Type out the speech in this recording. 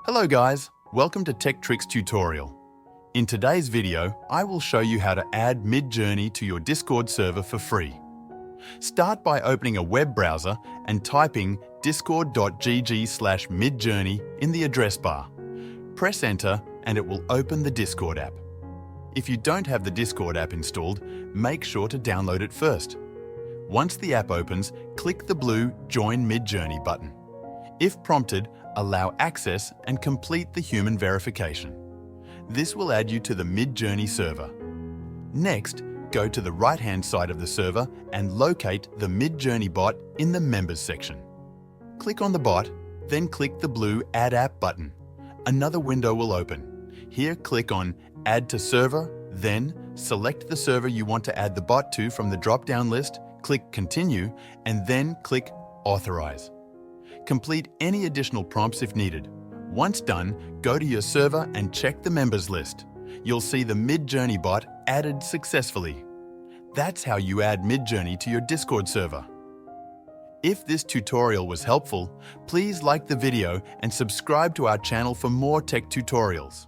Hello guys, welcome to Tech Tricks tutorial. In today's video, I will show you how to add Midjourney to your Discord server for free. Start by opening a web browser and typing discord.gg/midjourney in the address bar. Press enter and it will open the Discord app. If you don't have the Discord app installed, make sure to download it first. Once the app opens, click the blue Join Midjourney button. If prompted, allow access and complete the human verification. This will add you to the Midjourney server. Next, go to the right-hand side of the server and locate the Midjourney bot in the Members section. Click on the bot, then click the blue Add App button. Another window will open. Here, click on Add to Server, then select the server you want to add the bot to from the drop-down list, click Continue, and then click Authorize. Complete any additional prompts if needed. Once done, go to your server and check the members list. You'll see the Midjourney bot added successfully. That's how you add Midjourney to your Discord server. If this tutorial was helpful, please like the video and subscribe to our channel for more tech tutorials.